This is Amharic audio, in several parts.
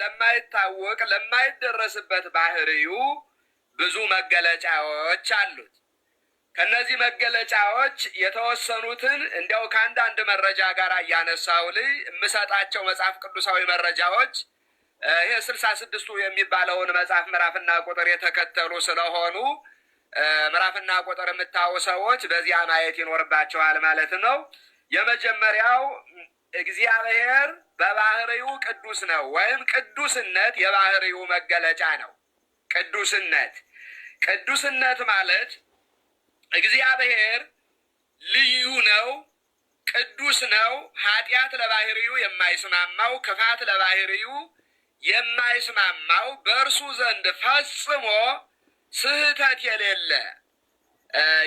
ለማይታወቅ ለማይደረስበት ባህሪው ብዙ መገለጫዎች አሉት። ከነዚህ መገለጫዎች የተወሰኑትን እንዲያው ከአንዳንድ መረጃ ጋር እያነሳው ላይ የምሰጣቸው መጽሐፍ ቅዱሳዊ መረጃዎች ይሄ 66ቱ የሚባለውን መጽሐፍ ምዕራፍና ቁጥር የተከተሉ ስለሆኑ ምዕራፍና ቁጥር የምታዩ ሰዎች በዚያ ማየት ይኖርባቸዋል ማለት ነው። የመጀመሪያው እግዚአብሔር በባህሪው ቅዱስ ነው፣ ወይም ቅዱስነት የባህሪው መገለጫ ነው። ቅዱስነት ማለት እግዚአብሔር ልዩ ነው፣ ቅዱስ ነው። ኃጢአት ለባህሪው የማይስማማው፣ ክፋት ለባህሪው የማይስማማው፣ በእርሱ ዘንድ ፈጽሞ ስህተት የሌለ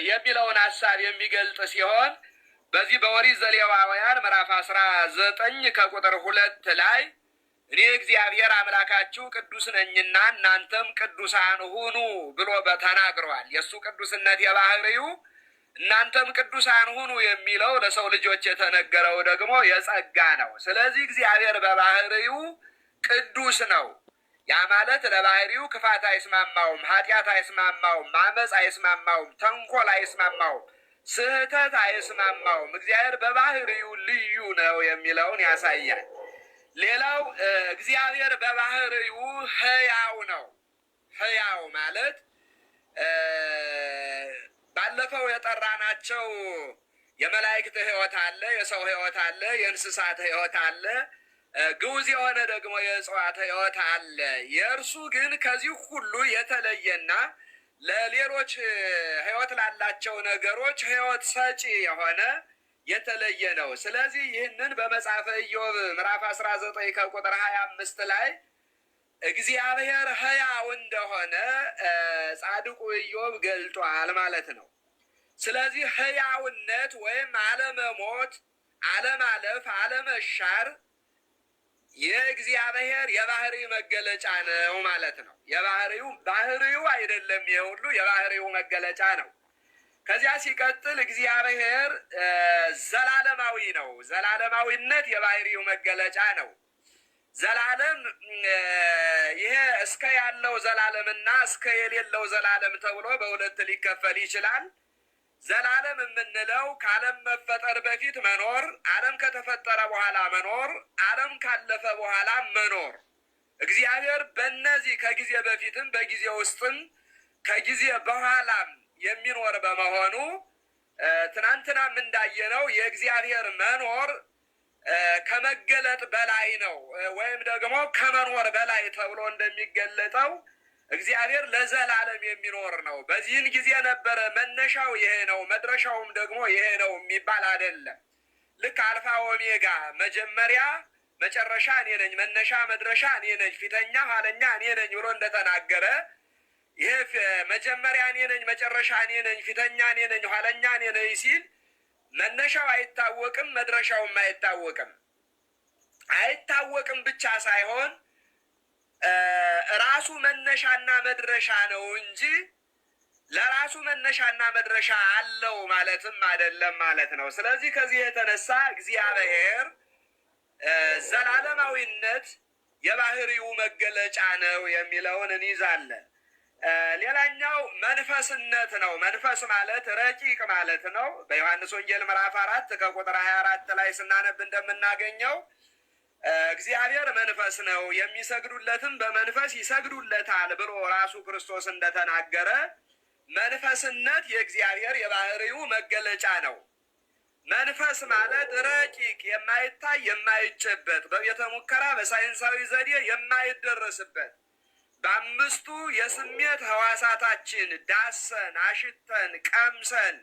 የሚለውን ሐሳብ የሚገልጥ ሲሆን በዚህ በኦሪት ዘሌዋውያን ምዕራፍ 19 ከቁጥር 2 ላይ እኔ እግዚአብሔር አምላካችሁ ቅዱስ ነኝና እናንተም ቅዱሳን ሁኑ ብሎ ተናግሯል። የእሱ ቅዱስነት የባህሪው እናንተም ቅዱሳን ሁኑ የሚለው ለሰው ልጆች የተነገረው ደግሞ የጸጋ ነው። ስለዚህ እግዚአብሔር በባህሪው ቅዱስ ነው። ያ ማለት ለባህሪው ክፋት አይስማማውም፣ ኃጢአት አይስማማውም፣ ማመፅ አይስማማውም፣ ተንኮል አይስማማውም፣ ስህተት አይስማማውም። እግዚአብሔር በባህሪው ልዩ ነው የሚለውን ያሳያል። ሌላው እግዚአብሔር በባህሪው ሕያው ነው። ሕያው ማለት ባለፈው የጠራናቸው የመላእክት ሕይወት አለ፣ የሰው ሕይወት አለ፣ የእንስሳት ሕይወት አለ፣ ግዑዝ የሆነ ደግሞ የእጽዋት ሕይወት አለ። የእርሱ ግን ከዚህ ሁሉ የተለየና ለሌሎች ሕይወት ላላቸው ነገሮች ሕይወት ሰጪ የሆነ የተለየ ነው። ስለዚህ ይህንን በመጽሐፈ ኢዮብ ምዕራፍ 19 ከቁጥር 25 ላይ እግዚአብሔር ሕያው እንደሆነ ጻድቁ ኢዮብ ገልጧል ማለት ነው። ስለዚህ ሕያውነት ወይም አለመሞት፣ አለማለፍ፣ አለመሻር የእግዚአብሔር የባህሪ መገለጫ ነው ማለት ነው። ባህሪው አይደለም፣ ይሄ ሁሉ የባህሪው መገለጫ ነው። ከዚያ ሲቀጥል እግዚአብሔር ዘላለማዊ ነው። ዘላለማዊነት የባህሪው መገለጫ ነው። ዘላለም ይሄ እስከ ያለው ዘላለምና እስከ የሌለው ዘላለም ተብሎ በሁለት ሊከፈል ይችላል። ዘላለም የምንለው ከዓለም መፈጠር በፊት መኖር፣ ዓለም ከተፈጠረ በኋላ መኖር፣ ዓለም ካለፈ በኋላ መኖር። እግዚአብሔር በእነዚህ ከጊዜ በፊትም በጊዜ ውስጥም ከጊዜ በኋላም የሚኖር በመሆኑ ትናንትናም እንዳየነው የእግዚአብሔር መኖር ከመገለጥ በላይ ነው፣ ወይም ደግሞ ከመኖር በላይ ተብሎ እንደሚገለጠው እግዚአብሔር ለዘላለም የሚኖር ነው። በዚህን ጊዜ ነበረ መነሻው ይሄ ነው መድረሻውም ደግሞ ይሄ ነው የሚባል አይደለም። ልክ አልፋ ኦሜጋ መጀመሪያ መጨረሻ እኔ ነኝ፣ መነሻ መድረሻ እኔ ነኝ፣ ፊተኛ ኋለኛ እኔ ነኝ ብሎ እንደተናገረ ይሄ መጀመሪያ እኔ ነኝ፣ መጨረሻ እኔ ነኝ፣ ፊተኛ እኔ ነኝ፣ ኋለኛ እኔ ነኝ ሲል መነሻው አይታወቅም፣ መድረሻውም አይታወቅም ብቻ ሳይሆን ራሱ መነሻና መድረሻ ነው እንጂ ለራሱ መነሻና መድረሻ አለው ማለትም አይደለም ማለት ነው። ስለዚህ ከዚህ የተነሳ እግዚአብሔር ዘላለማዊነት የባህሪው መገለጫ ነው የሚለውን እንይዛለን። ሌላኛው መንፈስነት ነው። መንፈስ ማለት ረቂቅ ማለት ነው። በዮሐንስ ወንጌል ምዕራፍ 4 ከቁጥር 24 ላይ ስናነብ እንደምናገኘው እግዚአብሔር መንፈስ ነው፣ የሚሰግዱለትም በመንፈስ ይሰግዱለታል ብሎ ራሱ ክርስቶስ እንደተናገረ መንፈስነት የእግዚአብሔር የባህሪው መገለጫ ነው። መንፈስ ማለት ረቂቅ፣ የማይታይ የማይጨበጥ፣ በቤተ ሙከራ በሳይንሳዊ ዘዴ የማይደረስበት፣ በአምስቱ የስሜት ህዋሳታችን ዳሰን፣ አሽተን፣ ቀምሰን፣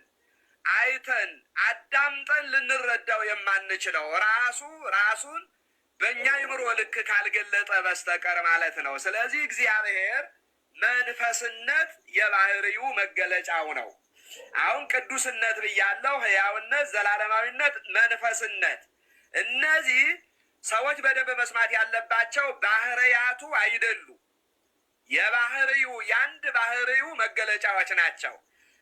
አይተን፣ አዳምጠን ልንረዳው የማንችለው ራሱን በእኛ አእምሮ ልክ ካልገለጠ በስተቀር ማለት ነው። ስለዚህ እግዚአብሔር መንፈስነት የባህሪው መገለጫው ነው። አሁን ቅዱስነት ብያለሁ፣ ሕያውነት፣ ዘላለማዊነት፣ መንፈስነት፣ እነዚህ ሰዎች በደንብ መስማት ያለባቸው ባህርያቱ አይደሉም። የአንድ ባህሪው መገለጫዎች ናቸው።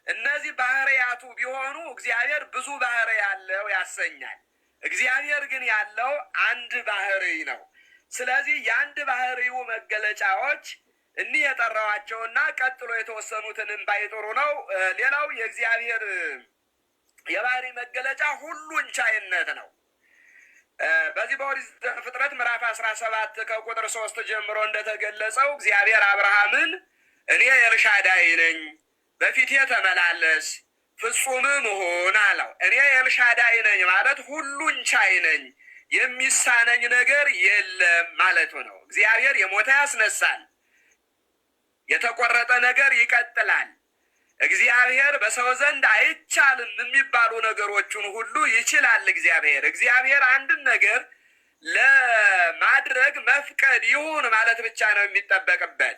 እነዚህ ባህርያቱ ቢሆኑ እግዚአብሔር ብዙ ባህሪ ያለው ያሰኛል። እግዚአብሔር ግን ያለው አንድ ባህሪ ነው። ስለዚህ የአንድ ባህሪ መገለጫዎች እኒህ የጠራዋቸውና ቀጥሎ የተወሰኑትንም ባይጥሩ ነው። ሌላው የእግዚአብሔር የባህሪ መገለጫ ሁሉን ቻይነት ነው። በዚህ በኦሪት ዘፍጥረት ምዕራፍ 17 ከቁጥር 3 ጀምሮ እንደተገለጸው እግዚአብሔር አብርሃምን እኔ ኤልሻዳይ ነኝ፣ በፊቴ ተመላለስ፣ ፍጹምም ሁን አለው። እኔ ኤልሻዳይ ነኝ ማለት ሁሉን ቻይ ነኝ፣ የሚሳነኝ ነገር የለም ማለቱ ነው። እግዚአብሔር የሞተ ያስነሳል፣ የተቆረጠ ነገር ይቀጥላል። እግዚአብሔር በሰው ዘንድ አይቻልም የሚባሉ ነገሮችን ሁሉ ይችላል። እግዚአብሔር አንድን ነገር ለማድረግ መፍቀድ ይሁን ማለት ብቻ ነው የሚጠበቅበት።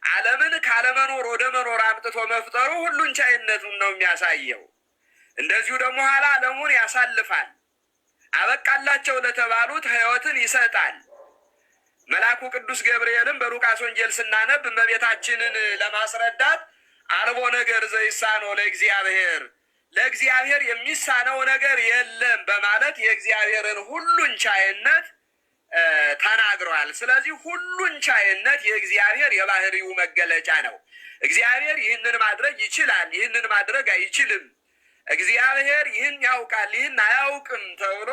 ዓለምን ካለመኖር ወደ መኖር አምጥቶ መፍጠሩ ሁሉን ቻይነቱን ነው የሚያሳየው። እንደዚሁ ደግሞ ኋላ ዓለሙን ያሳልፋል። አበቃላቸው ለተባሉት ሕይወትን ይሰጣል። መልአኩ ቅዱስ ገብርኤልም በሉቃስ ወንጌል ስናነብ እመቤታችንን ለማስረዳት አልቦ ነገር ዘይሳነው ለእግዚአብሔር የሚሳነው ነገር የለም በማለት የእግዚአብሔርን ሁሉን ቻይነት ተናግረዋል። ስለዚህ ሁሉን ቻይነት የእግዚአብሔር የባህሪው መገለጫ ነው። እግዚአብሔር ይህንን ማድረግ ይችላል፣ ይህንን ማድረግ አይችልም፣ እግዚአብሔር ይህን ያውቃል፣ ይህን አያውቅም ተብሎ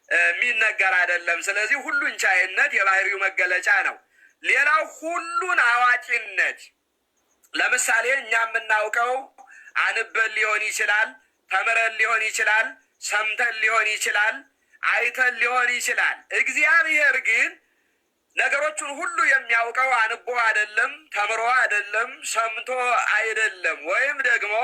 የሚነገር አይደለም። ስለዚህ ሁሉን ቻይነት የባህሪው መገለጫ ነው። ሌላው ሁሉን አዋቂነት። ለምሳሌ እኛ የምናውቀው አንበን ሊሆን ይችላል፣ ተምረን ሊሆን ይችላል፣ ሰምተን ሊሆን ይችላል፣ አይተን ሊሆን ይችላል። እግዚአብሔር ግን ነገሮቹን ሁሉ የሚያውቀው አንቦ አይደለም፣ ተምሮ አይደለም፣ ሰምቶ አይደለም፣ ወይም ደግሞ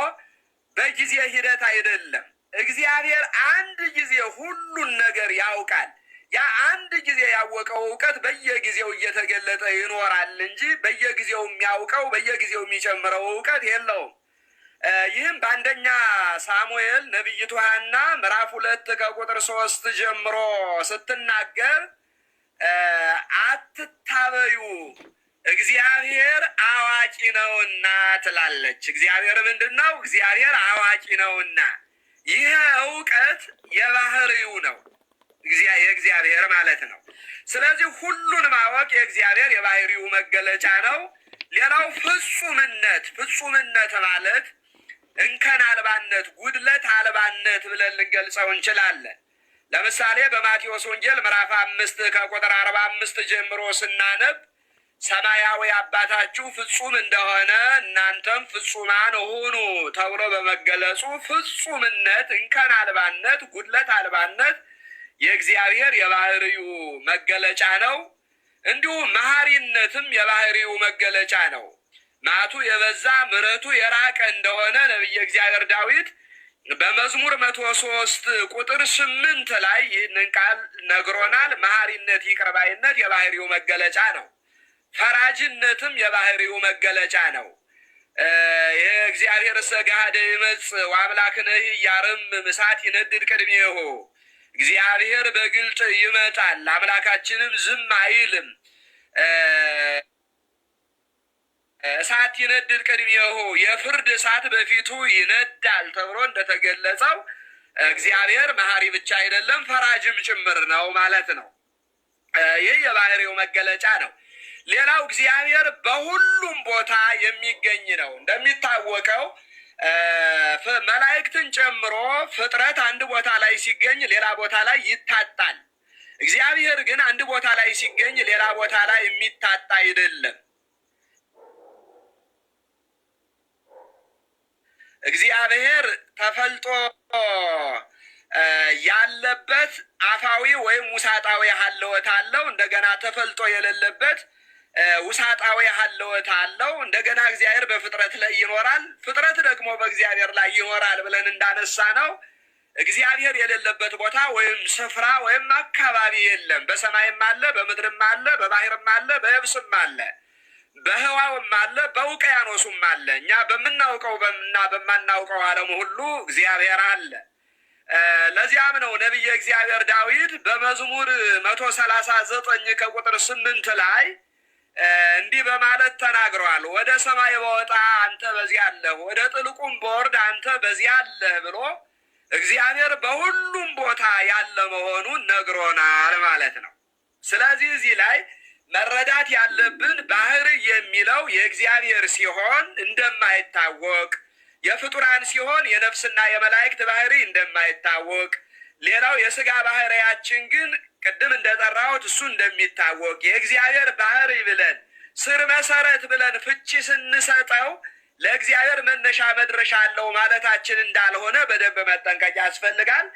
በጊዜ ሂደት አይደለም። እግዚአብሔር አንድ ጊዜ ሁሉን ነገር ያውቃል። ያ አንድ ጊዜ ያወቀው እውቀት በየጊዜው እየተገለጠ ይኖራል እንጂ በየጊዜው የሚያውቀው በየጊዜው የሚጨምረው እውቀት የለውም። ይህም በአንደኛ ሳሙኤል ነቢይቱ ሐና ምዕራፍ 2 ከቁጥር 3 ጀምሮ ስትናገር አትታበዩ እግዚአብሔር አዋቂ ነውና ትላለች። እግዚአብሔር ምንድን ነው? እግዚአብሔር አዋቂ ነውና። ይህ እውቀት የባህሪው ነው፣ የእግዚአብሔር ማለት ነው። ስለዚህ ሁሉን ማወቅ የእግዚአብሔር የባህሪው መገለጫ ነው። ሌላው ፍጹምነት ማለት እንከን አልባነት፣ ጉድለት አልባነት ብለን ልንገልጸው እንችላለን። ለምሳሌ በማቴዎስ ወንጌል ምዕራፍ 5 ከቁጥር 45 ጀምሮ ስናነብ ሰማያዊ አባታችሁ ፍጹም እንደሆነ እናንተም ፍጹማን ሁኑ ተብሎ በመገለጹ ፍጹምነት፣ እንከን አልባነት፣ ጉድለት አልባነት የእግዚአብሔር የባህሪው መገለጫ ነው። እንዲሁም መሐሪነትም የባህሪው መገለጫ ነው። መዓቱ የበዛ ምሕረቱ የራቀ እንደሆነ ነቢየ እግዚአብሔር ዳዊት በመዝሙር 103 ቁጥር 8 ላይ ይህንን ቃል ነግሮናል። መሐሪነት፣ ይቅር ባይነት የባህሪው መገለጫ ነው። ፈራጅነትም የባህሪው መገለጫ ነው። የእግዚአብሔር ሰጋደ ይመጽእ ወአምላክነሂ ያርምም እሳት ይነድድ ቅድሜሁ። እግዚአብሔር በግልጥ ይመጣል፣ አምላካችንም ዝም አይልም። እሳት ይነድድ ቅድሜሁ፣ የፍርድ እሳት በፊቱ ይነዳል ተብሎ እንደተገለጸው እግዚአብሔር መሐሪ ብቻ አይደለም ፈራጅም ጭምር ነው ማለት ነው። ይህ የባህሪው መገለጫ ነው። ሌላው እግዚአብሔር በሁሉም ቦታ የሚገኝ ነው። እንደሚታወቀው መላእክትን ጨምሮ ፍጥረት አንድ ቦታ ላይ ሲገኝ ሌላ ቦታ ላይ ይታጣል። እግዚአብሔር ግን አንድ ቦታ ላይ ሲገኝ ሌላ ቦታ ላይ የሚታጣ አይደለም። እግዚአብሔር ተፈልጦ ያለበት አፋዊ ወይም ውሳጣዊ ሀለወት አለው። እንደገና ተፈልጦ የሌለበት ውሳጣዊ ሀለወት አለው። እንደገና እግዚአብሔር በፍጥረት ላይ ይኖራል፣ ፍጥረት ደግሞ በእግዚአብሔር ላይ ይኖራል ብለን እንዳነሳ ነው። እግዚአብሔር የሌለበት ቦታ ወይም ስፍራ ወይም አካባቢ የለም። በሰማይም አለ፣ በምድርም አለ፣ በባህርም አለ፣ በየብስም አለ፣ በህዋውም አለ፣ በውቅያኖሱም አለ። እኛ በምናውቀው እና በማናውቀው ዓለም ሁሉ እግዚአብሔር አለ። ለዚያም ነው ነቢየ እግዚአብሔር ዳዊት በመዝሙር 139 ከቁጥር 8 ላይ እንዲህ በማለት ተናግረዋል። ወደ ሰማይ በወጣ አንተ በዚያ አለህ፣ ወደ ጥልቁም በወርድ አንተ በዚያ አለህ ብሎ እግዚአብሔር በሁሉም ቦታ ያለ መሆኑን ነግሮናል ማለት ነው። ስለዚህ እዚህ ላይ መረዳት ያለብን ባህሪ የሚለው የእግዚአብሔር ሲሆን እንደማይታወቅ፣ የፍጡራን ሲሆን የነፍስና የመላእክት ባህሪ እንደማይታወቅ፣ ሌላው የሥጋ ባህሪያችን ግን ቅድም እንደጠራሁት እሱ እንደሚታወቅ የእግዚአብሔር ባህሪ ብለን ስር መሰረት ብለን ፍቺ ስንሰጠው ለእግዚአብሔር መነሻ መድረሻ አለው ማለታችን እንዳልሆነ በደንብ መጠንቀቅ ያስፈልጋል።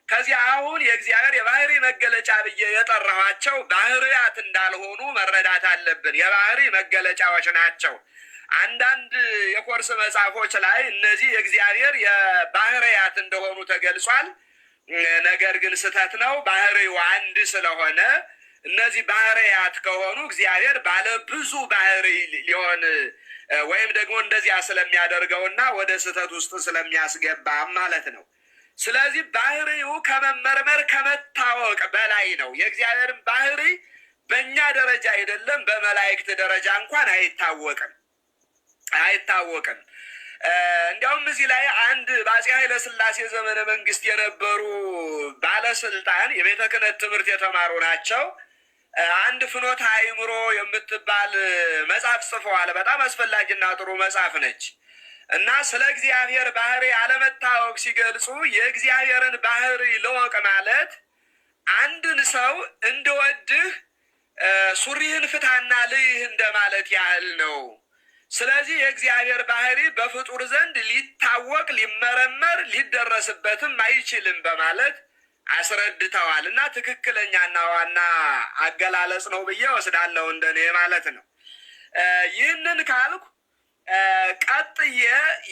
ከዚህ አሁን የእግዚአብሔር የባህሪ መገለጫ ብዬ የጠራኋቸው ባህርያት እንዳልሆኑ መረዳት አለብን። የባህሪ መገለጫዎች ናቸው። አንዳንድ የኮርስ መጽሐፎች ላይ እነዚህ የእግዚአብሔር የባህርያት እንደሆኑ ተገልጿል። ነገር ግን ስህተት ነው። ባህሪው አንድ ስለሆነ እነዚህ ባህርያት ከሆኑ እግዚአብሔር ባለ ብዙ ባህሪ ሊሆን ወይም ደግሞ እንደዚያ ስለሚያደርገውና ወደ ስህተት ውስጥ ስለሚያስገባ ማለት ነው። ስለዚህ ባህሪው ከመመርመር ከመታወቅ በላይ ነው። የእግዚአብሔርን ባህሪ በእኛ ደረጃ አይደለም፣ በመላእክት ደረጃ እንኳን አይታወቅም። እንዲያውም እዚህ ላይ አንድ በአፄ ኃይለ ሥላሴ ዘመነ መንግስት የነበሩ ባለስልጣን የቤተ ክህነት ትምህርት የተማሩ ናቸው። አንድ ፍኖተ አእምሮ የምትባል መጽሐፍ ጽፈዋል። በጣም አስፈላጊና ጥሩ መጽሐፍ ነች እና ስለ እግዚአብሔር ባህሪ አለመታወቅ ሲገልጹ የእግዚአብሔርን ባህሪ ልወቅ ማለት አንድን ሰው እንድወድህ ሱሪህን ፍታና ልይህ እንደማለት ያህል ነው። ስለዚህ የእግዚአብሔር ባህሪ በፍጡር ዘንድ ሊታወቅ፣ ሊመረመር፣ ሊደረስበትም አይችልም በማለት አስረድተዋል እና ትክክለኛና ዋና አገላለጽ ነው ብዬ ወስዳለሁ እንደኔ ማለት ነው። ይህንን ካልኩ ቀጥዬ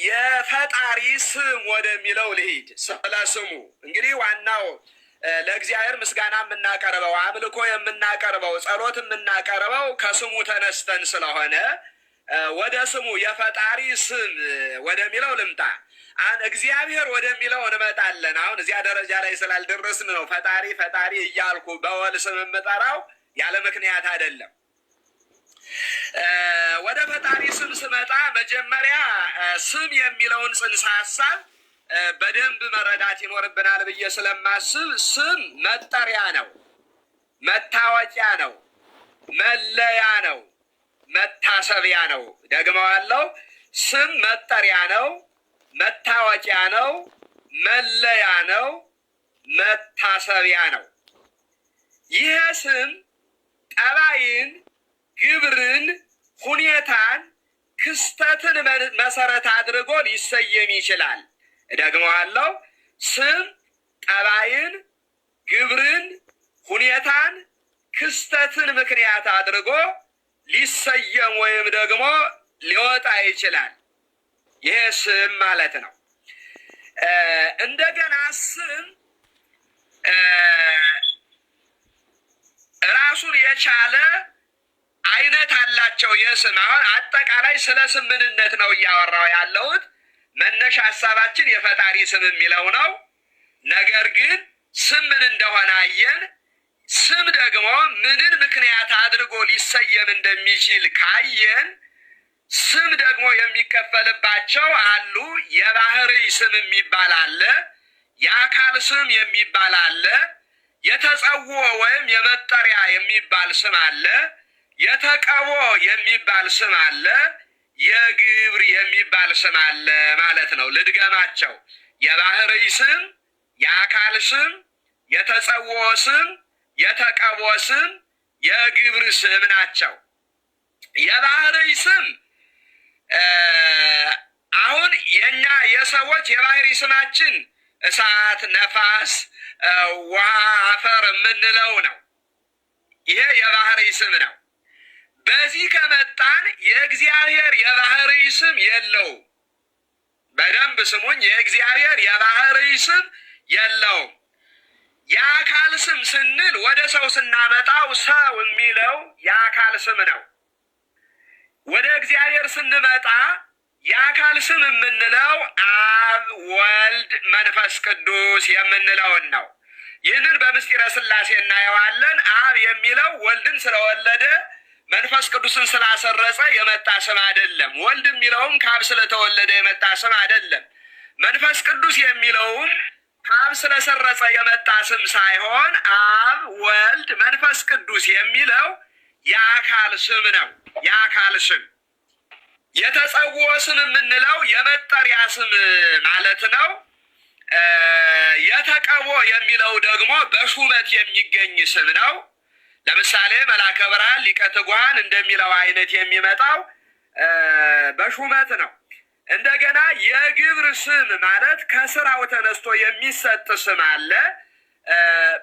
የፈጣሪ ስም ወደሚለው ልሂድ። ስለ ስሙ እንግዲህ ዋናው ለእግዚአብሔር ምስጋና የምናቀርበው፣ አምልኮ የምናቀርበው፣ ጸሎት የምናቀርበው ከስሙ ተነስተን ስለሆነ ወደ ስሙ የፈጣሪ ስም ወደሚለው ልምጣ። እግዚአብሔር ወደሚለው እንመጣለን። አሁን እዚያ ደረጃ ላይ ስላልደረስን ነው ፈጣሪ ፈጣሪ እያልኩ በወል ስም የምጠራው፣ ያለ ምክንያት አይደለም። ወደ ፈጣሪ ስም ስመጣ መጀመሪያ ስም የሚለውን ጽንሰ ሀሳብ በደንብ መረዳት ይኖርብናል ብዬ ስለማስብ ስም መጠሪያ ነው፣ መታወቂያ ነው፣ መለያ ነው፣ መታሰቢያ ነው። ደግመዋለሁ። ስም መጠሪያ ነው፣ መታወቂያ ነው፣ መለያ ነው፣ መታሰቢያ ነው። ይህ ስም ጠባይን፣ ግብርን፣ ሁኔታን፣ ክስተትን መሰረት አድርጎ ሊሰየም ይችላል። ደግመዋለሁ። ስም ጠባይን፣ ግብርን፣ ሁኔታን፣ ክስተትን ምክንያት አድርጎ ሊሰየም ወይም ደግሞ ሊወጣ ይችላል። ይሄ ስም ማለት ነው። እንደገና ስም ራሱን የቻለ አይነት አላቸው። የስም አሁን አጠቃላይ ስለ ስም ምንነት ነው እያወራው ያለሁት። መነሻ ሀሳባችን የፈጣሪ ስም የሚለው ነው። ነገር ግን ስም ምን እንደሆነ አየን። ስም ደግሞ ምንን ምክንያት አድርጎ ሊሰየም እንደሚችል ካየን ስም ደግሞ የሚከፈልባቸው አሉ። የባህሪ ስም የሚባል አለ፣ የአካል ስም የሚባል አለ፣ የተጸውዖ ወይም የመጠሪያ የሚባል ስም አለ፣ የተቀቦ የሚባል ስም አለ፣ የግብር የሚባል ስም አለ ማለት ነው። ልድገማቸው። የባህሪ ስም፣ የአካል ስም፣ የተጸውዖ ስም፣ የተቀቦ ስም፣ የግብር ስም ናቸው። የባህሪ ስም አሁን የኛ የሰዎች የባህሪ ስማችን እሳት፣ ነፋስ፣ ውሃ፣ አፈር የምንለው ነው። ይሄ የባህሪ ስም ነው። በዚህ ከመጣን የእግዚአብሔር የባህሪ ስም የለውም። በደንብ ስሙኝ። የእግዚአብሔር የባህሪ ስም የለውም። የአካል ስም ስንል ወደ ሰው ስናመጣው ሰው የሚለው የአካል ስም ነው። ወደ እግዚአብሔር ስንመጣ የአካል ስም የምንለው አብ፣ ወልድ፣ መንፈስ ቅዱስ የምንለውን ነው። ይህንን በምስጢረ ሥላሴ እናየዋለን። አብ የሚለው ወልድን ስለወለደ መንፈስ ቅዱስን ስላሰረጸ የመጣ ስም አይደለም። ወልድ የሚለውም ከአብ ስለተወለደ የመጣ ስም አይደለም። መንፈስ ቅዱስ የሚለውም ከአብ ስለሰረጸ የመጣ ስም ሳይሆን አብ፣ ወልድ፣ መንፈስ ቅዱስ የሚለው የአካል ስም ነው። የአካል ስም። የተጸውዖ ስም የምንለው የመጠሪያ ስም ማለት ነው። የተቀቦ የሚለው ደግሞ በሹመት የሚገኝ ስም ነው። ለምሳሌ መልአከ ብርሃን ሊቀ ትጉሃን እንደሚለው አይነት የሚመጣው በሹመት ነው። እንደገና የግብር ስም ማለት ከስራው ተነስቶ የሚሰጥ ስም አለ።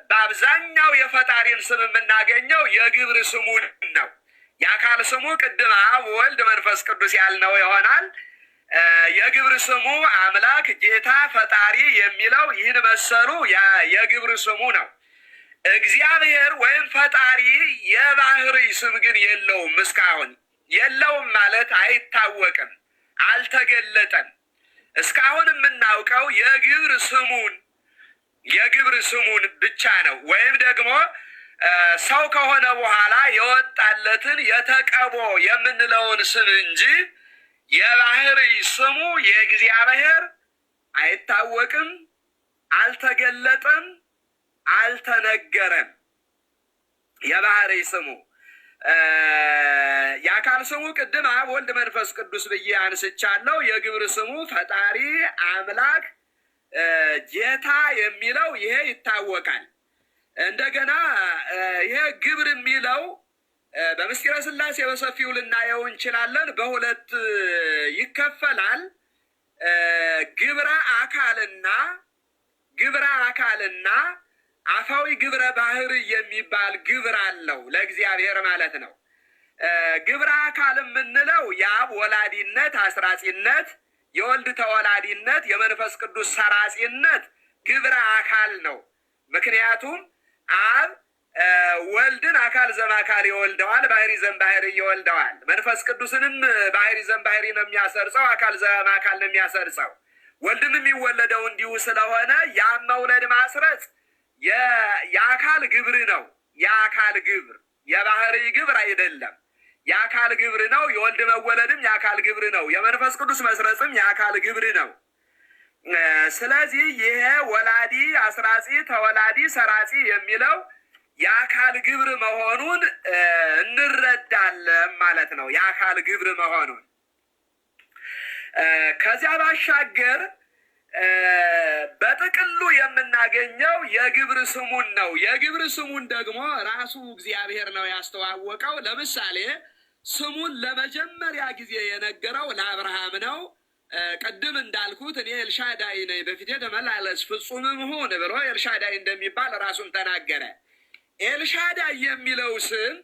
በአብዛኛው የፈጣሪን ስም የምናገኘው የግብር ስሙን ነው። የአካል ስሙ ቅድም አብ፣ ወልድ፣ መንፈስ ቅዱስ ያልነው ይሆናል። የግብር ስሙ አምላክ፣ ጌታ፣ ፈጣሪ የሚለው ይህን መሰሉ የግብር ስሙ ነው። እግዚአብሔር ወይም ፈጣሪ የባህርይ ስም ግን የለውም። እስካሁን የለውም ማለት አይታወቅም፣ አልተገለጠም። እስካሁን የምናውቀው የግብር ስሙን ብቻ ነው። ወይም ደግሞ ሰው ከሆነ በኋላ የወጣለትን የተቀቦ የምንለውን ስም እንጂ የባህርይ ስሙ የእግዚአብሔር አይታወቅም፣ አልተገለጠም፣ አልተነገረም። የባህርይ ስሙ የአካል ስሙ ቅድም አብ፣ ወልድ፣ መንፈስ ቅዱስ ብዬ አንስቻለሁ። የግብር ስሙ ፈጣሪ፣ አምላክ፣ ጌታ የሚለው ይሄ ይታወቃል። እንደገና ይሄ ግብር የሚለው በምስጢረ ሥላሴ በሰፊው ልናየው እንችላለን። በሁለት ይከፈላል። ግብረ አካልና አፋዊ ግብረ ባህርይ የሚባል ግብር አለው ለእግዚአብሔር ማለት ነው። ግብረ አካል የምንለው የአብ ወላዲነት አስራጺነት፣ የወልድ ተወላዲነት፣ የመንፈስ ቅዱስ ሰራጺነት ግብረ አካል ነው። ምክንያቱም አብ ወልድን አካል ዘማካል ይወልደዋል፣ ባህሪ ዘእምባህሪ ይወልደዋል። መንፈስ ቅዱስንም ባህሪ ዘእምባህሪ ነው የሚያሰርጸው፣ አካል ዘማካል ነው የሚያሰርጸው። ወልድም የሚወለደው እንዲሁ ስለሆነ ያም መውለድ ማስረጽ የአካል ግብር ነው። የአካል ግብር የባህርይ ግብር አይደለም፣ የአካል ግብር ነው። የወልድ መወለድም የአካል ግብር ነው። የመንፈስ ቅዱስ መስረጽም የአካል ግብር ነው። ስለዚህ ይሄ ወላዲ፣ አስራጺ፣ ተወላዲ፣ ሰራጺ የሚለው የአካል ግብር መሆኑን እንረዳለን ማለት ነው። የአካል ግብር መሆኑን ከዚያ ባሻገር በጥቅሉ የምናገኘው የግብር ስሙን ነው። የግብር ስሙን ደግሞ ራሱ እግዚአብሔር ነው ያስተዋወቀው። ለምሳሌ ስሙን ለመጀመሪያ ጊዜ የነገረው ለአብርሃም ነው። ቅድም እንዳልኩት እኔ ኤልሻዳይ ነኝ፣ በፊቴ ተመላለስ ፍጹምም ሁን ብሎ ኤልሻዳይ እንደሚባል ራሱን ተናገረ። ኤልሻዳይ የሚለው ስም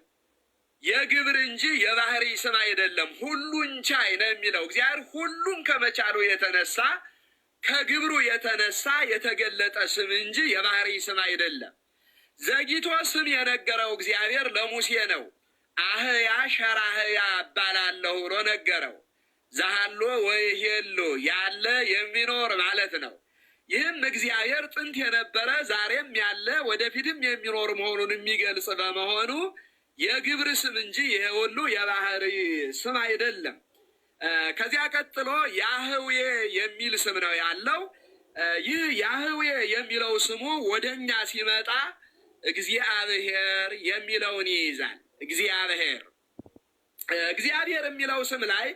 የግብር እንጂ የባህርይ ስም አይደለም። ሁሉን ቻይ ነው የሚለው እግዚአብሔር ሁሉን ከመቻሉ የተነሳ ከግብሩ የተነሳ የተገለጠ ስም እንጂ የባህርይ ስም አይደለም። ዘግይቶ ስም የነገረው እግዚአብሔር ለሙሴ ነው። አህያ ሸራህያ እባላለሁ ብሎ ነገረው። ዛሃሎ ወይሄሎ ያለ የሚኖር ማለት ነው። ይህም እግዚአብሔር ጥንት የነበረ ዛሬም ያለ ወደፊትም የሚኖር መሆኑን የሚገልጽ በመሆኑ የግብር ስም እንጂ ይሄ ሁሉ የባህርይ ስም አይደለም። ከዚያ ቀጥሎ ያህዌ የሚል ስም ነው ያለው። ይህ ያህዌ የሚለው ስሙ ወደኛ ሲመጣ እግዚአብሔር የሚለውን ይይዛል። እግዚአብሔር የሚለው ስም ላይ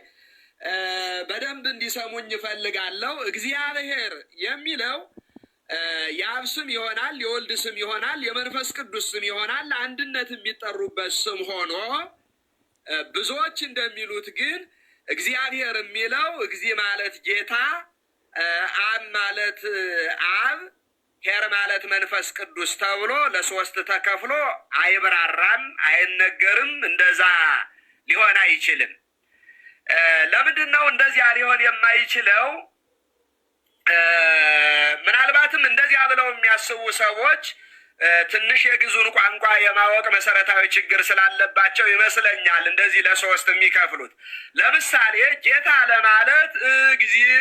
በደንብ እንዲሰሙኝ እፈልጋለሁ። እግዚአብሔር የሚለው የአብ ስም ይሆናል፣ የወልድ ስም ይሆናል፣ የመንፈስ ቅዱስ ስም ይሆናል። አንድነት የሚጠሩበት ስም ሆኖ ብዙዎች እንደሚሉት ግን እግዚአብሔር የሚለው እግዚ ማለት ጌታ፣ አብ ማለት አብ፣ ኄር ማለት መንፈስ ቅዱስ ተብሎ ለሶስት ተከፍሎ አይብራራም፣ አይነገርም። እንደዛ ሊሆን አይችልም። ለምንድን ነው እንደዚያ ሊሆን የማይችለው? ምናልባትም እንደዚያ ብለው የሚያስቡ ሰዎች ትንሽ የግዕዙን ቋንቋ የማወቅ መሰረታዊ ችግር ስላለባቸው ይመስለኛል እንደዚህ ለሶስት የሚከፍሉት። ለምሳሌ ጌታ ለማለት እግዚእ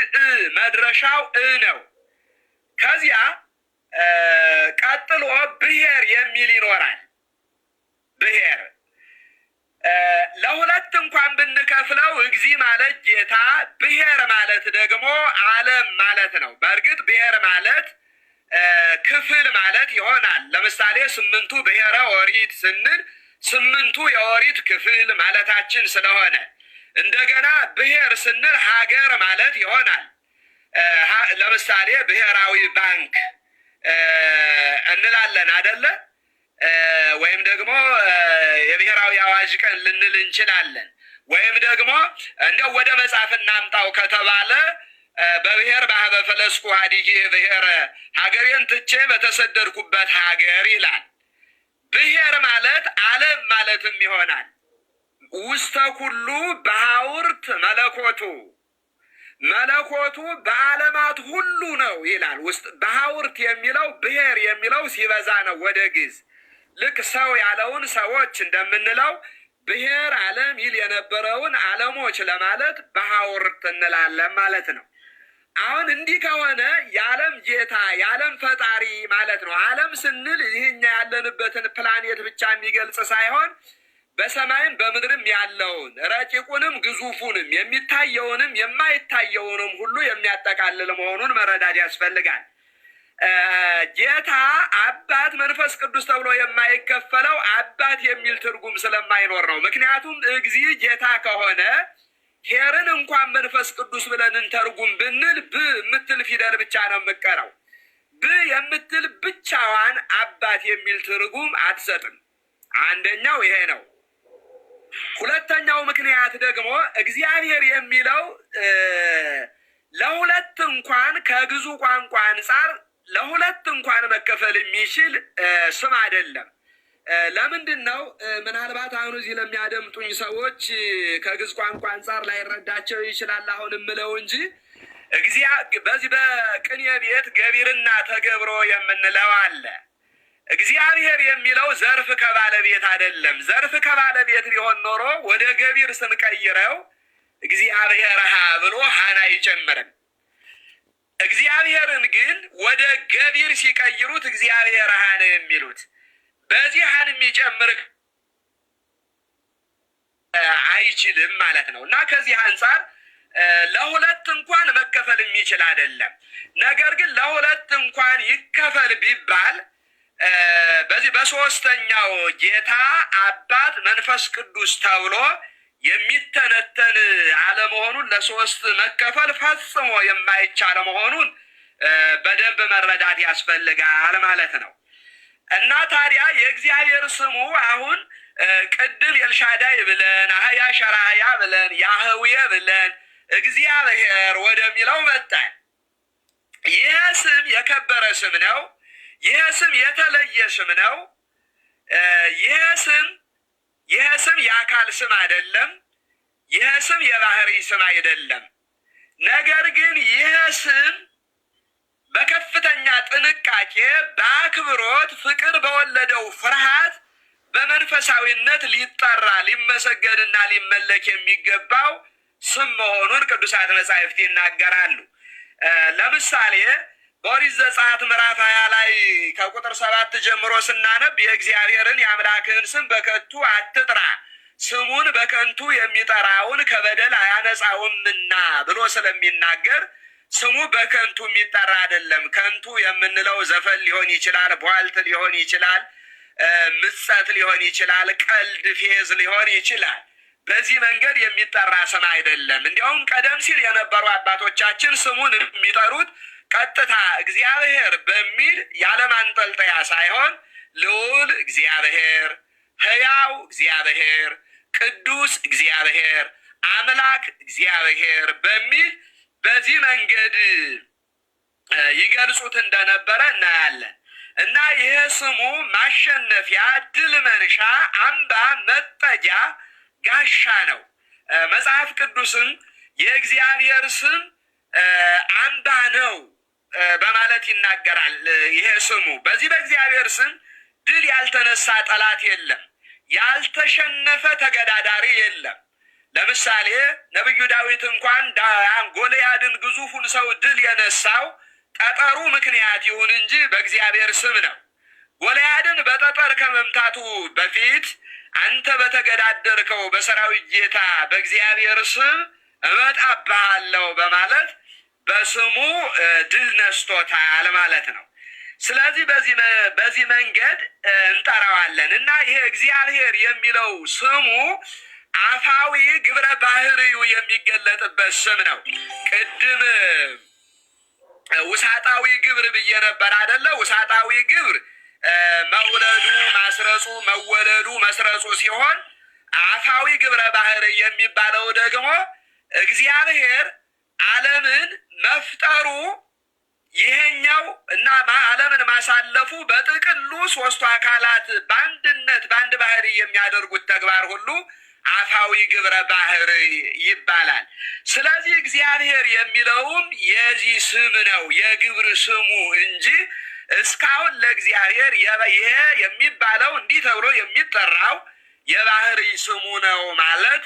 መድረሻው ነው። ከዚያ ቀጥሎ ብሔር የሚል ይኖራል። ብሔር ለሁለት እንኳን ብንከፍለው እግዚእ ማለት ጌታ፣ ብሔር ማለት ደግሞ ዓለም ማለት ነው። በእርግጥ ብሔር ማለት ክፍል ማለት ይሆናል። ለምሳሌ 8ቱ ብሔረ ኦሪት ስንል 8ቱ የኦሪት ክፍል ማለታችን ስለሆነ እንደገና ብሔር ስንል ሀገር ማለት ይሆናል። ለምሳሌ ብሔራዊ ባንክ እንላለን አደለ? ወይም ደግሞ የብሔራዊ አዋጅ ቀን ልንል እንችላለን። ወይም ደግሞ እንደው ወደ መጽሐፍ እናምጣው ከተባለ በብሔር ባህበ ፈለስኩ ሀዲጌ ብሔር ሀገሬን ትቼ በተሰደድኩበት ሀገር ይላል። ብሔር ማለት ዓለም ማለትም ይሆናል። ውስተ ኩሉ በሐውርት መለኮቱ መለኮቱ በዓለማት ሁሉ ነው ይላል። ውስጥ በሐውርት የሚለው ብሔር የሚለው ሲበዛ ነው ወደ ግዕዝ። ልክ ሰው ያለውን ሰዎች እንደምንለው ብሔር ዓለም ይል የነበረውን ዓለሞች ለማለት በሐውርት እንላለን ማለት ነው። አሁን እንዲህ ከሆነ የዓለም ጌታ የዓለም ፈጣሪ ማለት ነው። ዓለም ስንል ይህኛ ያለንበትን ፕላኔት ብቻ የሚገልጽ ሳይሆን በሰማይም በምድርም ያለውን ረቂቁንም ግዙፉንም የሚታየውንም የማይታየውንም ሁሉ የሚያጠቃልል መሆኑን መረዳት ያስፈልጋል። ጌታ አባት መንፈስ ቅዱስ ተብሎ የማይከፈለው አባት የሚል ትርጉም ስለማይኖር ነው። ምክንያቱም እግዚእ ጌታ ከሆነ ሄርን እንኳን መንፈስ ቅዱስ ብለን እንተርጉም ብንል ብ የምትል ፊደል ብቻ ነው የምትቀረው። ብ የምትል ብቻዋን አባት የሚል ትርጉም አትሰጥም። አንደኛው ይሄ ነው። ሁለተኛው ምክንያት ደግሞ እግዚአብሔር የሚለው ለሁለት እንኳን ከግዙ ቋንቋ አንጻር ለሁለት እንኳን መከፈል የሚችል ስም አይደለም። ለምንድን ነው? ምናልባት አሁን እዚህ ለሚያደምጡኝ ሰዎች ከግዕዝ ቋንቋ አንጻር ላይረዳቸው ይችላል አሁን የምለው እንጂ በዚህ በቅኔ ቤት ገቢርና ተገብሮ የምንለው አለ። እግዚአብሔር የሚለው ዘርፍ ከባለቤት አይደለም። ዘርፍ ከባለቤት ሊሆን ኖሮ ወደ ገቢር ስንቀይረው እግዚአብሔርሃ ብሎ ሃን አይጨምርም። እግዚአብሔርን ግን ወደ ገቢር ሲቀይሩት እግዚአብሔርሃ ነው የሚሉት። በዚህ ሃን የሚጨምር አይችልም ማለት ነው። እና ከዚህ አንጻር ለሁለት እንኳን መከፈል የሚችል አይደለም። ነገር ግን ለሁለት እንኳን ይከፈል ቢባል በዚህ በሶስተኛው ጌታ አባት መንፈስ ቅዱስ ተብሎ የሚተነተን አለመሆኑን ለሶስት መከፈል ፈጽሞ የማይቻል መሆኑን በደንብ መረዳት ያስፈልጋል ማለት ነው። እና ታዲያ የእግዚአብሔር ስሙ አሁን ቅድም ኤልሻዳይ ብለን አህያ ሸራህያ ብለን ያህዌ ብለን እግዚአብሔር ወደሚለው መጣን። ይህ ስም የከበረ ስም ነው። ይህ ስም የተለየ ስም ነው። ይህ ስም የአካል ስም አይደለም። ይህ ስም የባህሪ ስም አይደለም። ነገር ግን ይህ ስም በከፍተኛ ጥንቃቄ በአክብሮት ፍቅር በወለደው ፍርሃት በመንፈሳዊነት ሊጠራ ሊመሰገንና ሊመለክ የሚገባው ስም መሆኑን ቅዱሳት መጻሕፍት ይናገራሉ። ለምሳሌ በኦሪት ዘጸአት ምዕራፍ 20 ላይ ከቁጥር 7 ጀምሮ ስናነብ የእግዚአብሔርን የአምላክህን ስም በከንቱ አትጥራ፣ ስሙን በከንቱ የሚጠራውን ከበደል አያነጻውምና ብሎ ስለሚናገር ስሙ በከንቱ የሚጠራ አይደለም። ከንቱ የምንለው ዘፈን ሊሆን ይችላል፣ ቧልት ሊሆን ይችላል፣ ምጸት ሊሆን ይችላል፣ ቀልድ ፌዝ ሊሆን ይችላል። በዚህ መንገድ የሚጠራ ስም አይደለም። እንዲያውም ቀደም ሲል የነበሩ አባቶቻችን ስሙን የሚጠሩት ቀጥታ እግዚአብሔር በሚል ያለማንጠልጠያ ሳይሆን ልዑል እግዚአብሔር፣ ሕያው እግዚአብሔር፣ ቅዱስ እግዚአብሔር፣ አምላክ እግዚአብሔር በሚል በዚህ መንገድ ይገልጹት እንደነበረ እናያለን። እና ይህ ስሙ ማሸነፊያ፣ ድል መንሻ፣ አምባ፣ መጠጊያ፣ ጋሻ ነው። መጽሐፍ ቅዱስን የእግዚአብሔር ስም አምባ ነው በማለት ይናገራል። ይሄ ስሙ በዚህ በእግዚአብሔር ስም ድል ያልተነሳ ጠላት የለም፣ ያልተሸነፈ ተገዳዳሪ የለም። ለምሳሌ ነቢዩ ዳዊት እንኳን ጎልያድን ግዙፉን ሰው ድል የነሳው ጠጠሩ ምክንያት ይሁን እንጂ በእግዚአብሔር ስም ነው። ጎልያድን በጠጠር ከመምታቱ በፊት አንተ በተገዳደርከው በሰራዊት ጌታ በእግዚአብሔር ስም እመጣብሃለሁ በማለት በስሙ ድል ነስቶታል ማለት ነው። ስለዚህ በዚህ መንገድ እንጠራዋለን እና ይሄ እግዚአብሔር የሚለው ስሙ አፋዊ ግብረ ባህርዩ የሚገለጥበት ስም ነው። ቅድም ውሳጣዊ ግብር ብዬ ነበር አይደለ? ውሳጣዊ ግብር መውለዱ ማስረጹ፣ መወለዱ መስረጹ ሲሆን አፋዊ ግብረ ባህርይ የሚባለው ደግሞ እግዚአብሔር ዓለምን መፍጠሩ ይሄኛው እና ዓለምን ማሳለፉ በጥቅሉ ሶስቱ አካላት በአንድነት በአንድ ባህሪ የሚያደርጉት ተግባር ሁሉ አፋዊ ግብረ ባህርይ ይባላል። ስለዚህ እግዚአብሔር የሚለውም የዚህ ስም ነው፣ የግብር ስሙ እንጂ እስካሁን ለእግዚአብሔር ይሄ የሚባለው እንዲህ ተብሎ የሚጠራው የባህርይ ስሙ ነው ማለት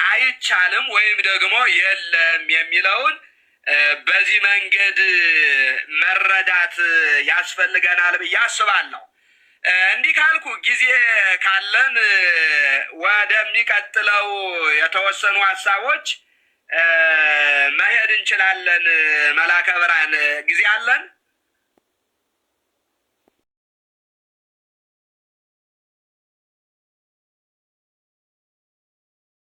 አይቻልም፣ ወይም ደግሞ የለም የሚለውን በዚህ መንገድ መረዳት ያስፈልገናል ብዬ አስባለሁ። እንዲህ ካልኩ ጊዜ ካለን ወደሚቀጥለው የተወሰኑ ሀሳቦች መሄድ እንችላለን። መላከ ብርሃን ጊዜ አለን?